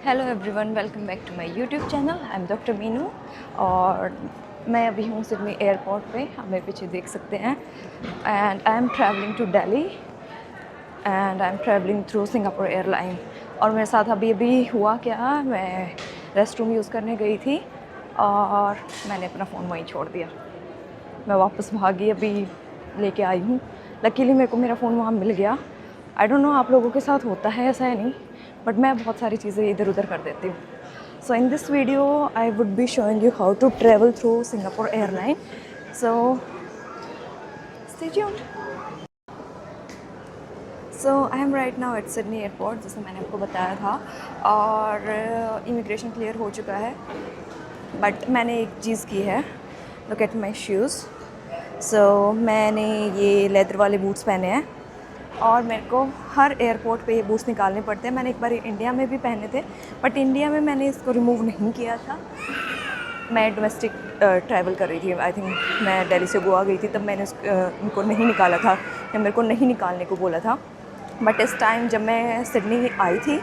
Hello everyone, welcome back to my YouTube channel. I am doctor Meenu और मैं अभी हूँ सिडनी एयरपोर्ट पे। आप मेरे पीछे देख सकते हैं। And I am travelling to Delhi and I am travelling through Singapore airline. और मेरे साथ अभी अभी हुआ क्या, मैं रेस्ट रूम यूज़ करने गई थी और मैंने अपना फ़ोन वहीं छोड़ दिया। मैं वापस भागी, अभी लेके आई हूँ। लकीली मेरे को मेरा फ़ोन वहाँ मिल गया। आई डोंट नो आप लोगों के साथ होता है ऐसा है नहीं, बट मैं बहुत सारी चीज़ें इधर उधर कर देती हूँ। So in this video I would be showing you how to travel through Singapore airline. So stay tuned. So I am right now at Sydney airport, जैसे मैंने आपको बताया था। और इमिग्रेशन क्लियर हो चुका है, बट मैंने एक चीज़ की है। Look at my shoes. So मैंने ये लेदर वाले बूट्स पहने हैं और मेरे को हर एयरपोर्ट पे ये बूट्स निकालने पड़ते हैं। मैंने एक बार इंडिया में भी पहने थे, बट इंडिया में मैंने इसको रिमूव नहीं किया था। मैं डोमेस्टिक ट्रैवल कर रही थी, आई थिंक मैं दिल्ली से गोवा गई थी, तब मैंने इनको नहीं निकाला था या मेरे को नहीं निकालने को बोला था। बट इस टाइम जब मैं सिडनी आई थी,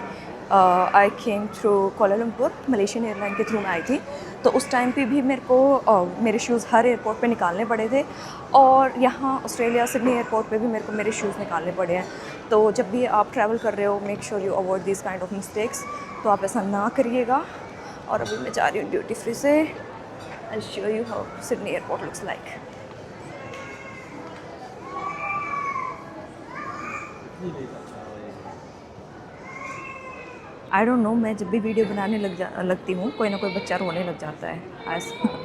I came through Kuala Lumpur, Malaysian airline के थ्रू मैं आई थी, तो उस टाइम पे भी मेरे को मेरे शूज़ हर एयरपोर्ट पे निकालने पड़े थे। और यहाँ ऑस्ट्रेलिया सिडनी एयरपोर्ट पे भी मेरे को मेरे शूज़ निकालने पड़े हैं। तो जब भी आप ट्रैवल कर रहे हो, make sure you avoid this kind of mistakes. तो आप ऐसा ना करिएगा। और अभी मैं जा रही हूँ ड्यूटी फ्री से। I show you how Sydney airport looks like. I don't know, मैं जब भी वीडियो बनाने लगती हूँ, कोई ना कोई बच्चा रोने लग जाता है।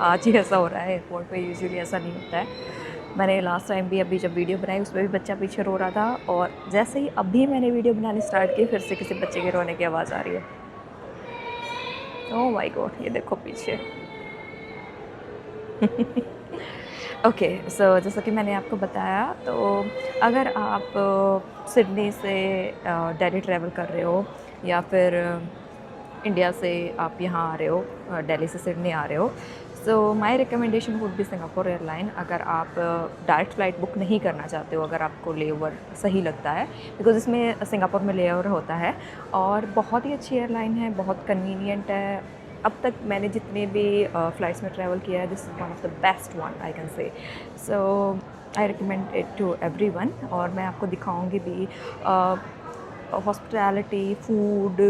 आज ही ऐसा हो रहा है एयरपोर्ट पे, यूजुअली ऐसा नहीं होता है। मैंने लास्ट टाइम भी अभी जब वीडियो बनाई उसमें भी बच्चा पीछे रो रहा था, और जैसे ही अभी मैंने वीडियो बनानी स्टार्ट की, फिर से किसी बच्चे के रोने की आवाज़ आ रही है। ओह माय गॉड, ये देखो पीछे। ओके, सो जैसा कि मैंने आपको बताया, तो अगर आप सिडनी से दिल्ली ट्रैवल कर रहे हो, या फिर इंडिया से आप यहाँ आ रहे हो, दिल्ली से सिडनी आ रहे हो, so my recommendation would be Singapore airline. अगर आप डायरेक्ट फ़्लाइट बुक नहीं करना चाहते हो, अगर आपको लेओवर सही लगता है, बिकॉज़ इसमें सिंगापुर में लेओवर होता है और बहुत ही अच्छी एयरलाइन है, बहुत कन्वीनियंट है। अब तक मैंने जितने भी फ़्लाइट्स में ट्रैवल किया है, this is one of the best one I can say. So I recommend it to everyone. और मैं आपको दिखाऊंगी भी hospitality, food,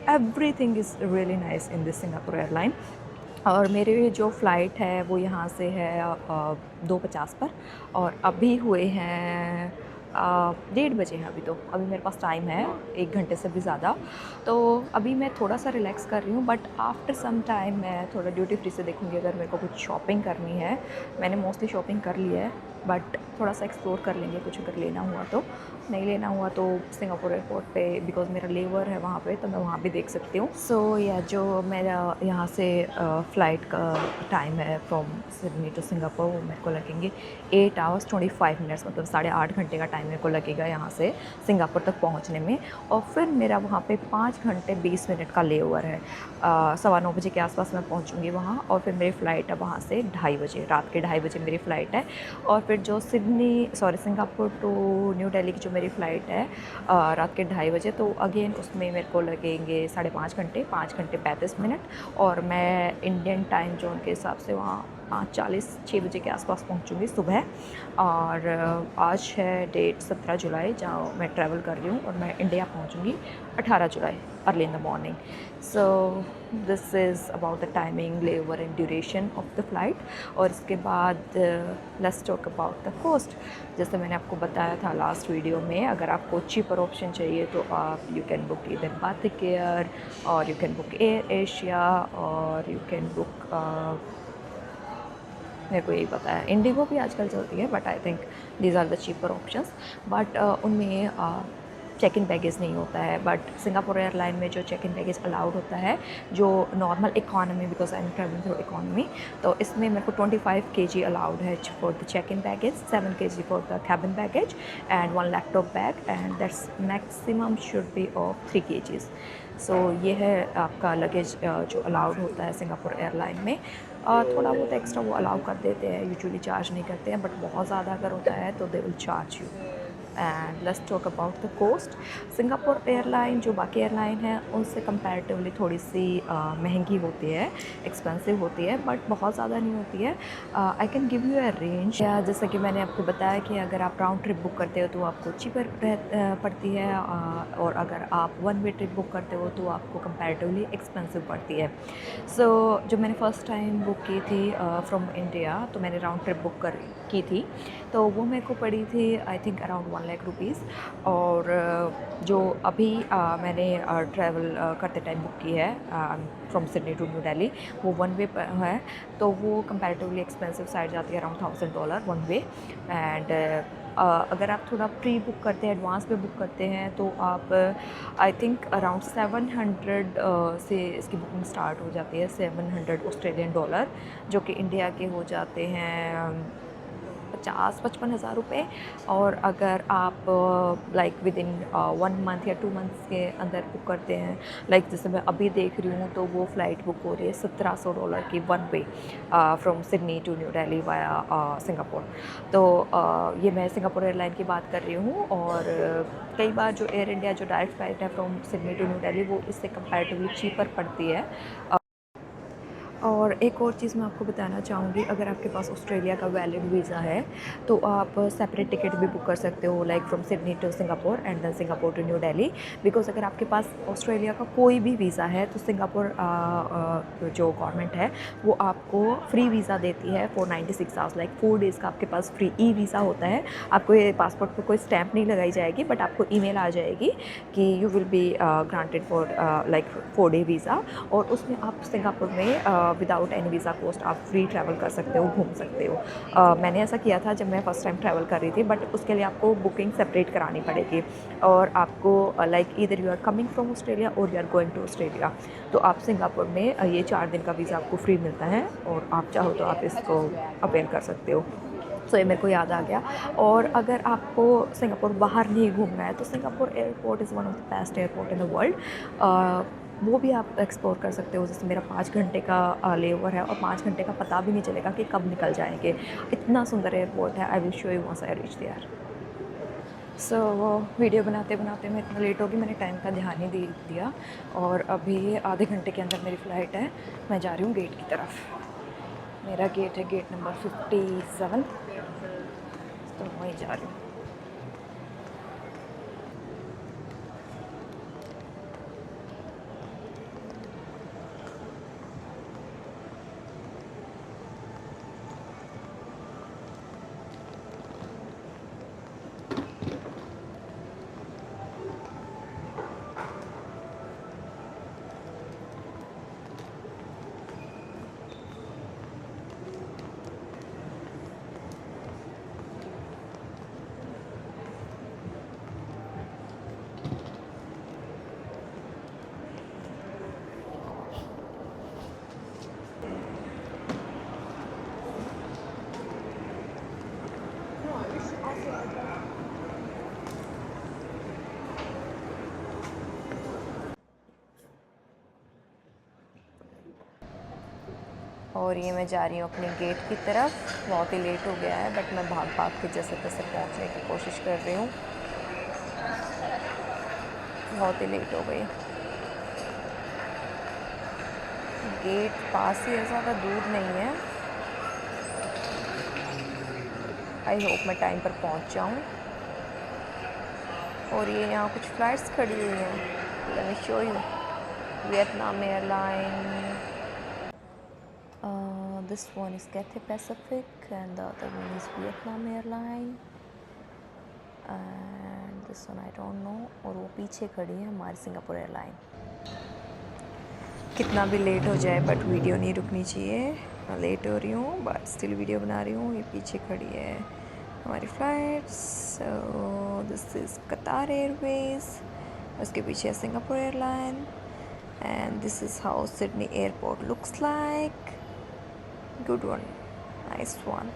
everything is really nice in this Singapore airline. और मेरे जो फ़्लाइट है वो यहाँ से है 2:50 पर, और अभी हुए हैं 1:30 हैं अभी। तो अभी मेरे पास टाइम है 1 घंटे से भी ज़्यादा। तो अभी मैं थोड़ा सा रिलैक्स कर रही हूँ, बट आफ्टर सम टाइम मैं थोड़ा ड्यूटी फ्री से देखूँगी अगर मेरे को कुछ शॉपिंग करनी है। मैंने मोस्टली शॉपिंग कर ली है, बट थोड़ा सा एक्सप्लोर कर लेंगे, कुछ अगर लेना हुआ तो। नहीं लेना हुआ तो सिंगापुर एयरपोर्ट पे, बिकॉज़ मेरा लेवर है वहाँ पे, तो मैं वहाँ भी देख सकती हूँ। सो या जो मेरा यहाँ से फ़्लाइट का टाइम है फ्रॉम सिडनी टू सिंगापुर, वो मेरे को लगेंगे 8 आवर्स 25 मिनट्स, मतलब 8.5 घंटे का टाइम मेरे को लगेगा यहाँ से सिंगापुर तक पहुँचने में। और फिर मेरा वहाँ पे 5 घंटे 20 मिनट का लेओवर है। 9:15 बजे के आसपास मैं पहुँचूँगी वहाँ, और फिर मेरी फ़्लाइट है वहाँ से 2:30 बजे, रात के 2:30 बजे मेरी फ़्लाइट है। और फिर जो सिंगापुर टू न्यू दिल्ली की जो मेरी फ़्लाइट है रात के 2:30 बजे, तो अगेन उसमें मेरे को लगेंगे 5.5 घंटे, 5 घंटे 35 मिनट। और मैं इंडियन टाइम जोन के हिसाब से वहाँ 5:40 6 बजे के आसपास पहुँचूँगी सुबह। और आज है डेट 17 जुलाई जहाँ मैं ट्रैवल कर रही हूँ, और मैं इंडिया पहुँचूँगी 18 जुलाई early in the morning. So this is about the timing, layover and duration of the flight. और इसके बाद let's talk about the cost. जैसे मैंने आपको बताया था लास्ट वीडियो में, अगर आपको चीपर ऑप्शन चाहिए तो आप यू कैन बुक इधर बातिक एयर, और you can book air Asia, और यू कैन बुक मेरे को यही पता है इंडिगो भी आजकल चलती है, but I think these are the cheaper options. But उनमें चेक इन बैगेज नहीं होता है। बट सिंगापुर एयरलाइन में जो चेक इन बैगेज अलाउड होता है, जो normal economy, because I am travelling through economy, तो इसमें मेरे को 25 kg अलाउड है for the check in baggage, 7 kg for the cabin baggage, and 1 laptop bag, and that's maximum should be of 3 kgs। So ये है आपका luggage जो allowed होता है सिंगापुर एयरलाइन में। थोड़ा बहुत एक्स्ट्रा वो अलाउ कर देते हैं, यूजुअली चार्ज नहीं करते हैं, बट बहुत ज़्यादा अगर होता है तो they will charge you. And let's talk about the cost. Singapore airline जो बाकी एयरलाइन है उनसे कंपैरेटिवली थोड़ी सी महंगी होती है, एक्सपेंसिव होती है, बट बहुत ज़्यादा नहीं होती है। I can give you a range. या जैसा कि मैंने आपको बताया कि अगर आप राउंड ट्रिप बुक करते हो तो आपको चीपर पड़ती है, और अगर आप वन वे ट्रिप बुक करते हो तो आपको कंपैरेटिवली एक्सपेंसिव पड़ती है। सो जब मैंने फ़र्स्ट टाइम बुक की थी फ्रॉम इंडिया, तो मैंने राउंड ट्रिप बुक की थी, तो वो मेरे को पड़ी थी I think around 1 lakh rupees. और जो अभी मैंने ट्रैवल करते टाइम बुक की है from Sydney to New Delhi, वो वन वे है, तो वो कंपैरेटिवली एक्सपेंसिव साइड जाती है अराउंड $1000 वन वे। एंड अगर आप थोड़ा प्री बुक करते हैं, एडवांस में बुक करते हैं, तो आप आई थिंक अराउंड 700 से इसकी बुकिंग स्टार्ट हो जाती है, 700 ऑस्ट्रेलियन डॉलर, जो कि इंडिया के हो जाते हैं 50-55 हज़ार रुपये। और अगर आप लाइक विद इन 1 मंथ या 2 मंथ्स के अंदर बुक करते हैं, लाइक जैसे मैं अभी देख रही हूँ, तो वो फ़्लाइट बुक हो रही है $1700 की one way from Sydney to New Delhi via Singapore. तो ये मैं सिंगापुर एयरलाइन की बात कर रही हूँ। और कई बार जो एयर इंडिया जो डायरेक्ट फ़्लाइट है from Sydney to New Delhi, वो इससे कंपैरेटिवली चीपर पड़ती है। और एक और चीज़ मैं आपको बताना चाहूँगी, अगर आपके पास ऑस्ट्रेलिया का वैलिड वीज़ा है तो आप सेपरेट टिकट भी बुक कर सकते हो, like from Sydney to Singapore and then Singapore to New Delhi. Because अगर आपके पास ऑस्ट्रेलिया का कोई भी वीज़ा है तो सिंगापुर जो गवर्नमेंट है वो आपको फ्री वीज़ा देती है फॉर 96 आवर्स, लाइक 4 डेज़ का आपके पास फ्री ई वीज़ा होता है। आपको ये पासपोर्ट पर कोई स्टैंप नहीं लगाई जाएगी, बट आपको ईमेल आ जाएगी कि you will be granted for like 4 day visa, और उसमें आप सिंगापुर में विदाउट एनी वीज़ा कॉस्ट आप फ्री ट्रैवल कर सकते हो, घूम सकते हो। मैंने ऐसा किया था जब मैं फ़र्स्ट टाइम ट्रैवल कर रही थी, बट उसके लिए आपको बुकिंग सेपरेट करानी पड़ेगी। और आपको like either you are coming from Australia or you are going to Australia, तो आप सिंगापुर में ये 4 दिन का वीज़ा आपको फ्री मिलता है, और आप चाहो तो आप इसको अवेल कर सकते हो। सो ये मेरे को याद आ गया। और अगर आपको सिंगापुर बाहर नहीं घूमना है तो Singapore airport is one of the best airport in the world. वो भी आप एक्सप्लोर कर सकते हो। जैसे मेरा 5 घंटे का लेओवर है, और 5 घंटे का पता भी नहीं चलेगा कि कब निकल जाएंगे। इतना सुंदर एयरपोर्ट है। I will show you once I reach there. So video बनाते बनाते मैं इतना लेट होगी, मैंने टाइम का ध्यान ही दिया। और अभी आधे घंटे के अंदर मेरी फ़्लाइट है। मैं जा रही हूँ गेट की तरफ। मेरा गेट है गेट नंबर 57, तो वहीं जा रही हूँ। और ये मैं जा रही हूँ अपने गेट की तरफ। बहुत ही लेट हो गया है, बट मैं भाग भाग के जैसे तैसे पहुँचने की कोशिश कर रही हूँ। बहुत ही लेट हो गई। गेट पास ही है, ज़्यादा दूर नहीं है। आई होप मैं टाइम पर पहुँच जाऊँ। और ये यहाँ कुछ फ्लाइट्स खड़ी हुई हैं, let me show you. Vietnam airline, this one is Cathay Pacific and the other one is Vietnam Airline, and this one I don't know। और वो पीछे खड़ी है हमारी सिंगापुर एयरलाइन। कितना भी लेट हो जाए बट वीडियो नहीं रुकनी चाहिए। मैं लेट हो रही हूँ बट स्टिल वीडियो बना रही हूँ। ये पीछे खड़ी है हमारी फ़्लाइट्स। सो दिस इज़ कतार एयरवेज़, उसके पीछे है Singapore airline, and this is how Sydney airport looks like. Good one, nice one।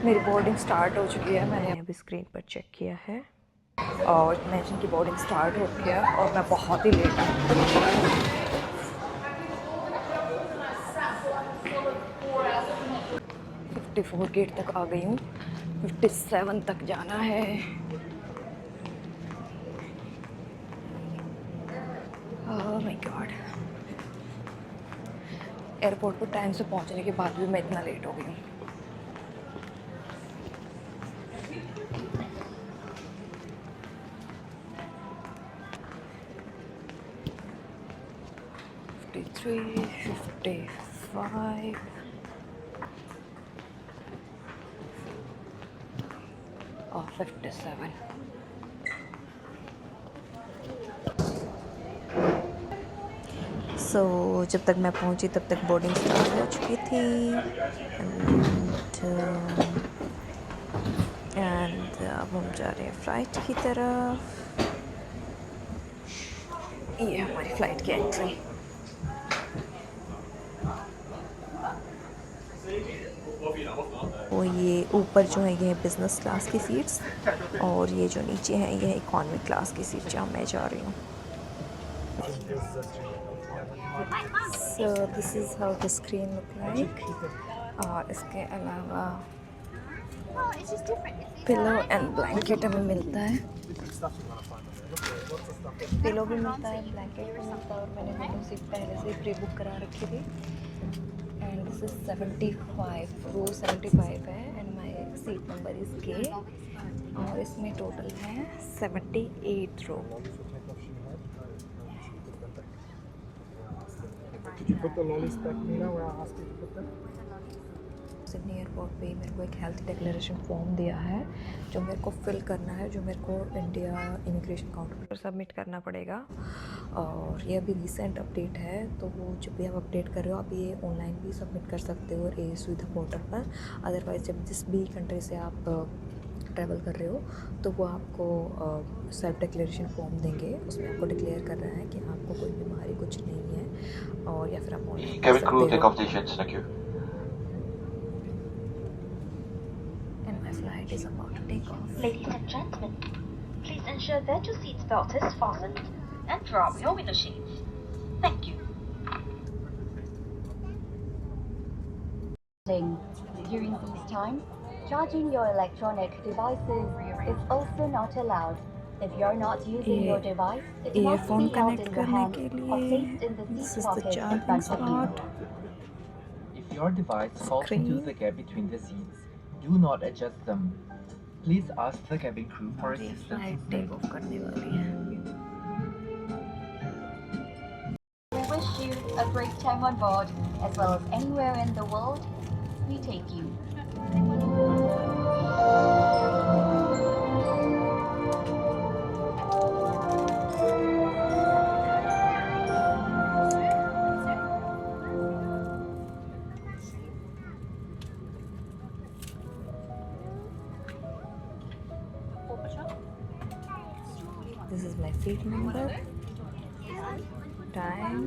मेरी बोर्डिंग स्टार्ट हो चुकी है। मैंने अभी स्क्रीन पर चेक किया है और इमेजिन की बोर्डिंग स्टार्ट हो गई है, और मैं बहुत ही लेट हूँ। 54 गेट तक आ गई हूँ, 57 तक जाना है। ओह माय गॉड, एयरपोर्ट पर टाइम से पहुँचने के बाद भी मैं इतना लेट हो गई हूँ। थ्री 55 और 57। सो जब तक मैं पहुंची तब तक बोर्डिंग स्टार्ट हो चुकी थी। एंड अब हम जा रहे हैं फ़्लाइट की तरफ। ये हमारी फ़्लाइट की एंट्री। वो ये ऊपर जो है ये है बिज़नेस क्लास की सीट्स, और ये जो नीचे है ये है इकॉनमी क्लास की सीट जहाँ मैं जा रही हूँ। सो this is how the screen look like. और इसके अलावा पिलो एंड ब्लैंकेट हमें मिलता है, पिलो भी मिलता है, ब्लैंकेट भी मिलता है, और मैंने दोनों सीट पहले से प्री बुक करा रखी थी। एंड दिस इज़ 75, रो 75 है, and my seat number is के, और इसमें टोटल है 78 रो। Did you put the lollies back, Nina, where I asked you to put them? Sydney airport पे मेरे को एक हेल्थ डिक्लेरेशन फॉर्म दिया है जो मेरे को फिल करना है, जो मेरे को इंडिया इमिग्रेशन काउंटर पर सबमिट करना पड़ेगा। और ये अभी रिसेंट अपडेट है, तो वो जब भी आप अपडेट कर रहे हो आप ये ऑनलाइन भी सबमिट कर सकते हो ए सुविधा पोर्टल पर। अदरवाइज़ जब जिस भी कंट्री से आप ट्रैवल कर रहे हो तो वो आपको सेल्फ डिक्लेरेशन फॉर्म देंगे, उसमें आपको डिक्लेयर करना है कि आपको कोई बीमारी कुछ नहीं है, और या फिर आप ऑनलाइन कर सकते हो। Flight is about to take off. Ladies and gentlemen, please ensure that your seatbelt is fastened and draw up your window shades. Thank you. During these times, charging your electronic devices is also not allowed. If you're not using your device, it must be held in your hand or placed in the seat pocket in front of you. If your device falls into the gap between the seats, do not adjust them. Please ask the cabin crew for assistance. Flight take off करने वाली है। We wish you a great time on board, as well as anywhere in the world we take you. This is my seat number, time,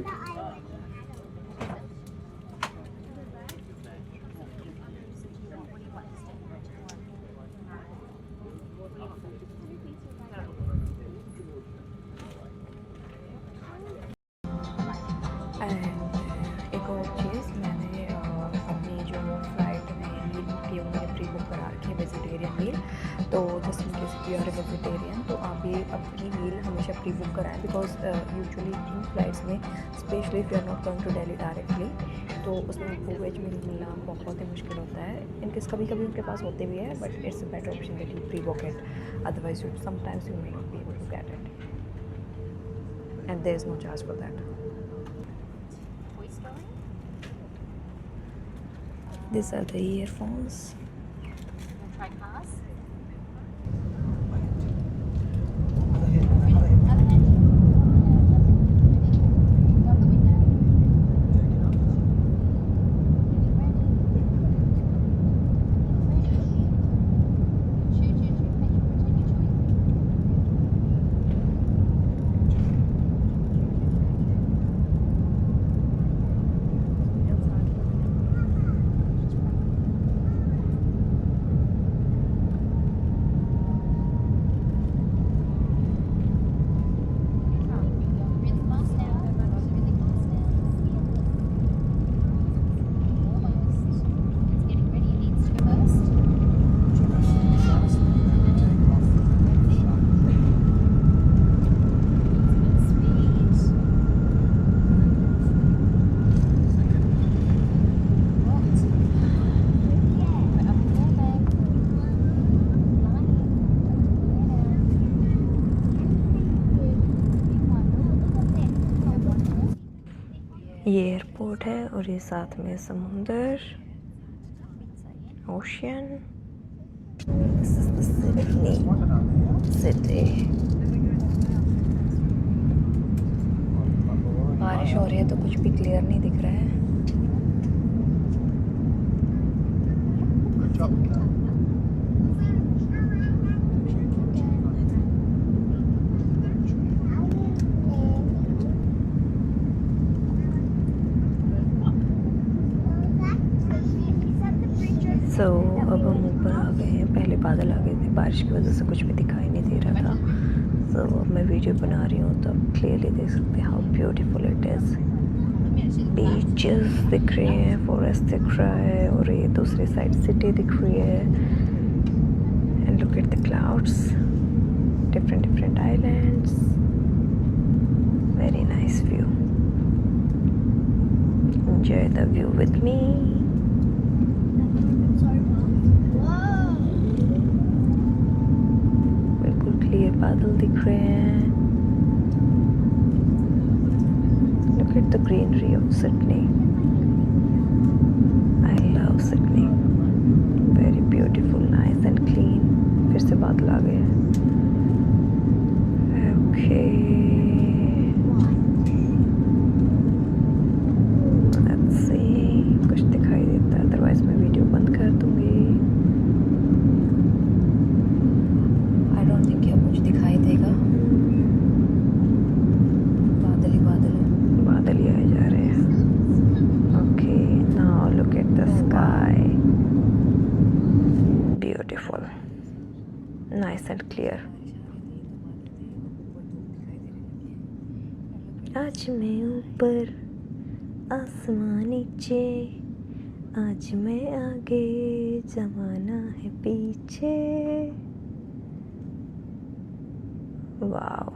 and एक और चीज़, मैंने अपनी जो flight में मील book की है मैंने प्री बुक करा रखी है वेजिटेरियन मील। तो just in case if you are vegetarian तो आप ये अपनी मील हमेशा प्री बुक कराएं, बिकॉज यूजुअली इन फ्लाइट्स में specially if you are not going to Delhi directly तो उसमें आपको वेज मील मिलना बहुत ही मुश्किल होता है। इनकेस कभी कभी उनके पास होते भी है, but it's a better option that you pre book it, otherwise you sometimes you may not be able to get it and there is no charge for that. These are the earphones. ये airport है और ये साथ में समुंदर, ocean. This is the Sydney city. बारिश हो रही है तो कुछ भी क्लियर नहीं दिख रहा है। सो अब हम ऊपर आ गए हैं। पहले बादल आ गए थे, बारिश की वजह से कुछ भी दिखाई नहीं दे रहा था। सो अब मैं वीडियो बना रही हूँ तो आप क्लियरली देख सकते हैं how beautiful it is. Beaches दिख रहे हैं, फॉरेस्ट दिख रहा है और ये दूसरी साइड सिटी दिख रही है। And look at the clouds, different different islands, very nice view. Enjoy the view with me. Clear बादल दिख रहे हैं। Look at the greenery of Sydney. I love Sydney. Very beautiful, nice and clean. फिर से बादल आ गए हैं। Okay. Let's see. कुछ दिखाई देता है, अदरवाइज मैं वीडियो बंद कर दूंगी। कुछ दिखाई देगा, बादल ही बादल है, बादल ही आए जा रहे हैं। Okay, now look at the sky, beautiful, nice and clear. आज मैं ऊपर आसमान नीचे, आज मैं आगे जमाना है पीछे। Wow.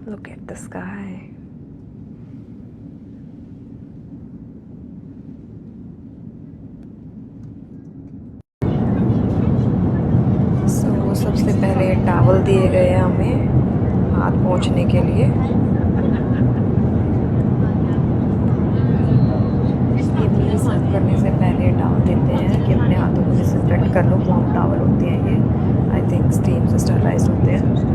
Look at the sky. So, सबसे पहले टॉवल दिए गए हैं हमें हाथ पोंछने के लिए। सर्व करने से पहले टॉवल देते हैं कि अपने हाथों को डिसइंफेक्ट कर लो। वार्म टॉवल होते हैं ये, आई थिंक स्टीम से स्टरलाइज होते हैं।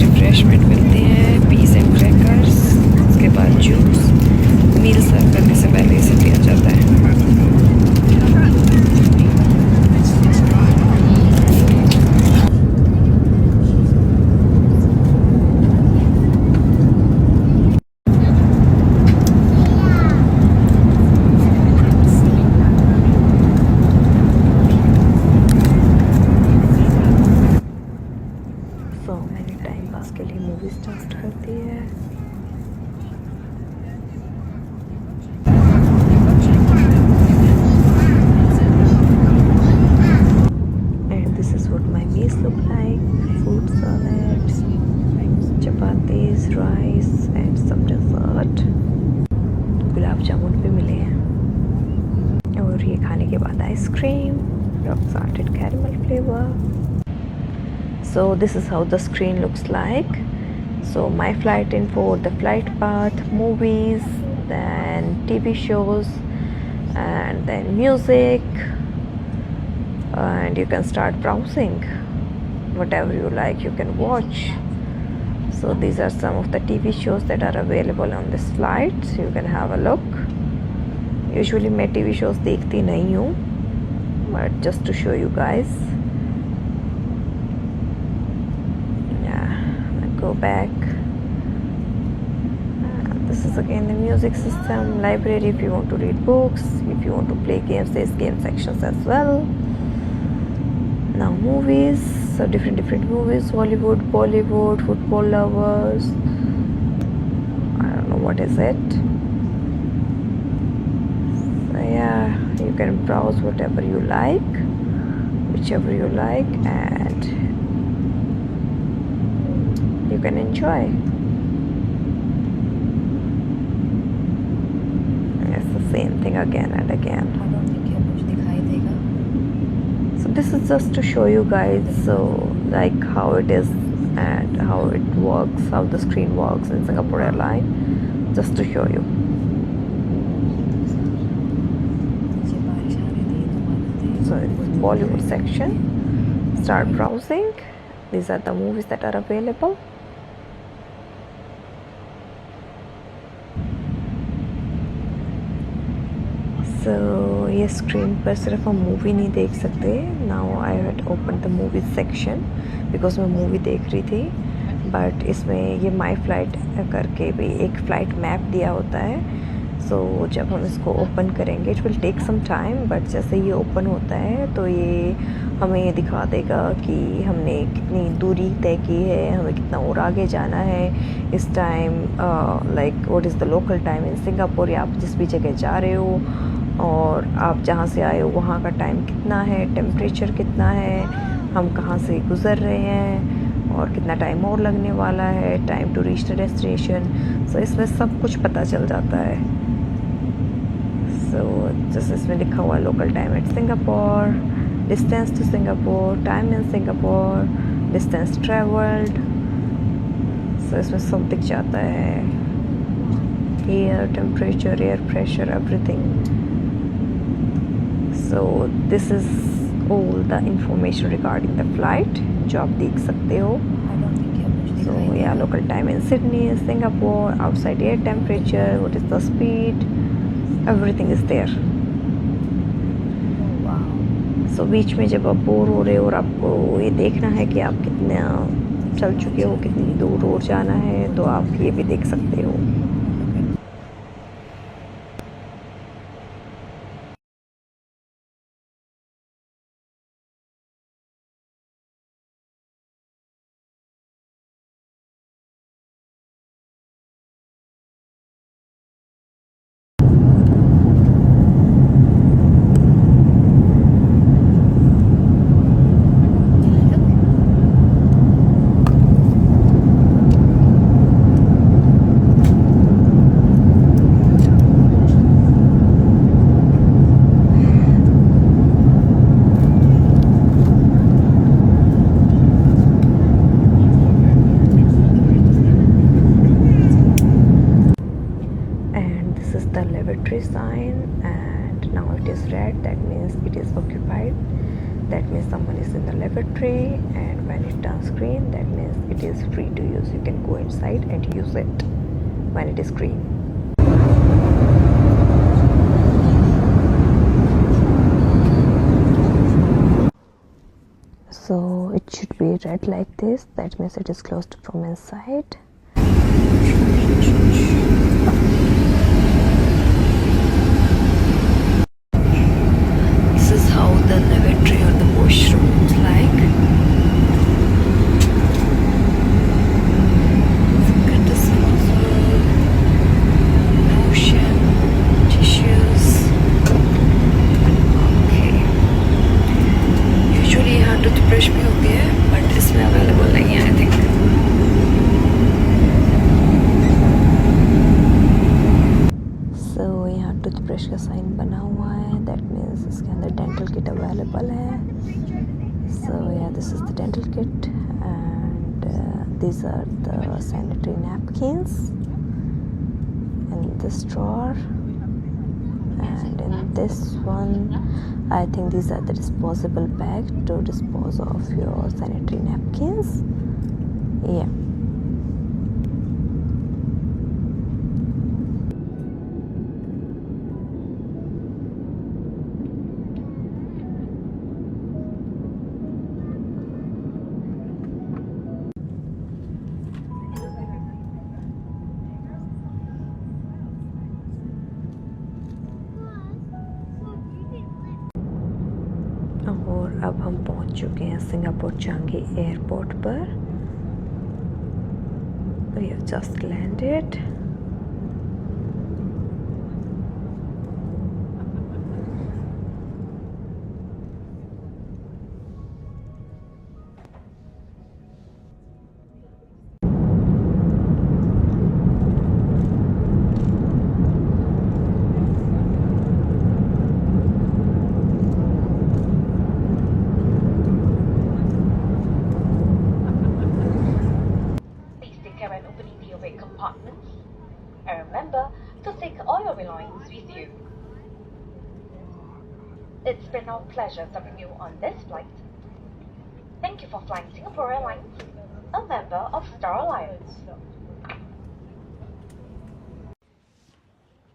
रिफ्रेशमेंट मिलते हैं, पीस एंड क्रैकर्स, उसके बाद जूस। मील सर्व करने से पहले इसे दिया जाता है। सो मैंने टाइम पास के लिए मूवी स्टार्ट कर दी है। And this is what my meals look like, fruit salad, chapatis, rice and some dessert. Gulab jamun भी मिले हैं और ये खाने के बाद ice cream, rock salted caramel flavour. So this is how the screen looks like. So my flight info, the flight path, movies, then TV shows, and then music, and you can start browsing whatever you like, you can watch. So these are some of the TV shows that are available on this flight, so you can have a look. Usually मैं TV shows देखती नहीं हूँ, but just to show you guys. Go back. This is again the music system, library if you want to read books, if you want to play games, there's game sections as well. Now movies, so different movies, Hollywood, Bollywood, football lovers, what is it. So yeah, you can browse whatever you like, whichever you like, and you can enjoy. It's the same thing again and again. So this is just to show you guys like how it is and how it works, how the screen works in Singapore Airlines, just to show you. So it's Bollywood section. Start browsing. These are the movies that are available. So ये screen पर सिर्फ हम movie नहीं देख सकते. Now I had open the movie section because मैं movie देख रही थी. बट इसमें ये माई फ्लाइट करके भी एक फ़्लाइट मैप दिया होता है. सो जब हम इसको ओपन करेंगे, it will take some time, but जैसे ये ओपन होता है तो ये हमें ये दिखा देगा कि हमने कितनी दूरी तय की है, हमें कितना और आगे जाना है इस time, like what is the local time in Singapore, या आप जिस भी जगह जा रहे हो और आप जहाँ से आए हो वहाँ का टाइम कितना है, टेम्परेचर कितना है, हम कहाँ से गुज़र रहे हैं और कितना टाइम और लगने वाला है, time to reach the destination. So इसमें सब कुछ पता चल जाता है. सो जैसे इसमें लिखा हुआ है local time at Singapore, distance to Singapore, time in Singapore, distance travelled. So इसमें सब दिख जाता है, air temperature, air pressure, everything. So this is all the information regarding the flight जो आप देख सकते हो. So yeah, local time in Sydney, Singapore, outside air temperature, what is the speed, everything is there. So बीच में जब आप bore हो रहे हो और आपको ये देखना है कि आप कितना चल चुके हो, कितनी दूर और जाना है, तो आप ये भी देख सकते हो. The lavatory sign, and now it is red, that means it is occupied, that means someone is in the lavatory. And when it turns green, that means it is free to use, you can go inside and use it when it is green. So it should be red like this, that means it is closed from inside. The lavatory or the washroom looks like. Get disposal, lotion, tissues. Okay. Usually यहाँ toothbrush भी होती है, but इसमें available नहीं है, I think. So यहाँ toothbrush का sign बना हुआ है, that means इसके अंदर dental kit available है. So yeah, this is the dental kit, and these are the sanitary napkins in this drawer, and in this one I think these are the disposable bag to dispose of your sanitary napkins. Yeah. और अब हम पहुंच चुके हैं Singapore Changi airport पर. We have just landed. It's been our pleasure serving you on this flight. Thank you for flying Singapore Airlines, a member of Star Alliance.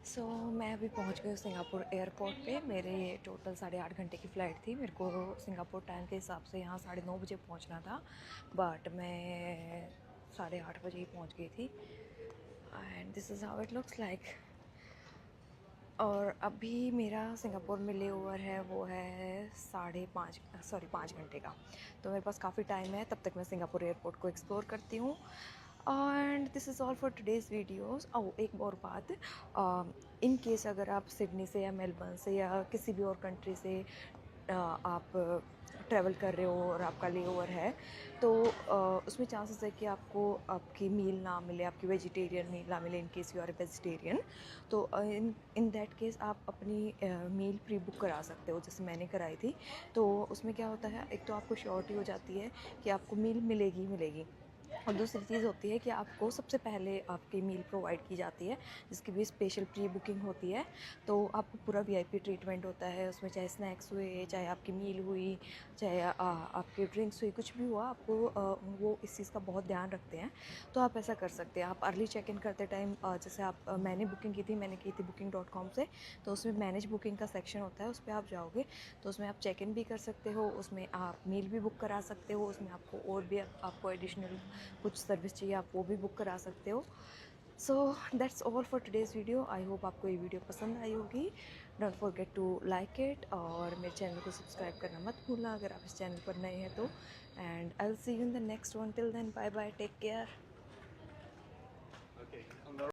सो मैं अभी पहुंच गई सिंगापुर एयरपोर्ट पे। मेरे टोटल 8.5 घंटे की फ़्लाइट थी। मेरे को सिंगापुर टाइम के हिसाब से यहाँ 9:30 बजे पहुंचना था, बट मैं 8:30 बजे ही पहुंच गई थी। And this is how it looks like. और अभी मेरा सिंगापुर में ले ओवर है, वो है 5 घंटे का। तो मेरे पास काफ़ी टाइम है, तब तक मैं सिंगापुर एयरपोर्ट को एक्सप्लोर करती हूँ। And this is all for today's videos. एक और बात, इन केस अगर आप सिडनी से या मेलबर्न से या किसी भी और कंट्री से आप ट्रैवल कर रहे हो और आपका ले ओवर है, तो उसमें चांसेस है कि आपको आपकी मील ना मिले, आपकी वेजिटेरियन मील ना मिले in case you are vegetarian. तो इन दैट केस आप अपनी मील प्री बुक करा सकते हो, जैसे मैंने कराई थी। तो उसमें क्या होता है, एक तो आपको श्योरिटी हो जाती है कि आपको मील मिलेगी ही मिलेगी, और दूसरी चीज़ होती है कि आपको सबसे पहले आपकी मील प्रोवाइड की जाती है, जिसकी भी स्पेशल प्री बुकिंग होती है। तो आपको पूरा वीआईपी ट्रीटमेंट होता है उसमें, चाहे स्नैक्स हुए, चाहे आपकी मील हुई, चाहे आपके ड्रिंक्स हुई, कुछ भी हुआ, आपको वो इस चीज़ का बहुत ध्यान रखते हैं। तो आप ऐसा कर सकते हैं। आप अर्ली चेक इन करते टाइम, जैसे मैंने बुकिंग की थी, मैंने की थी booking.com से, तो उसमें मैनेज बुकिंग का सेक्शन होता है, उस पर आप जाओगे तो उसमें आप चेक इन भी कर सकते हो, उसमें आप मील भी बुक करा सकते हो, उसमें आपको और भी आपको एडिशनल कुछ सर्विस चाहिए आप वो भी बुक करा सकते हो। So that's all for today's video. I hope आपको ये वीडियो पसंद आई होगी। Don't forget to like it, और मेरे चैनल को सब्सक्राइब करना मत भूलना अगर आप इस चैनल पर नए हैं तो। And I will see you in the next one. Till then, bye bye, take care.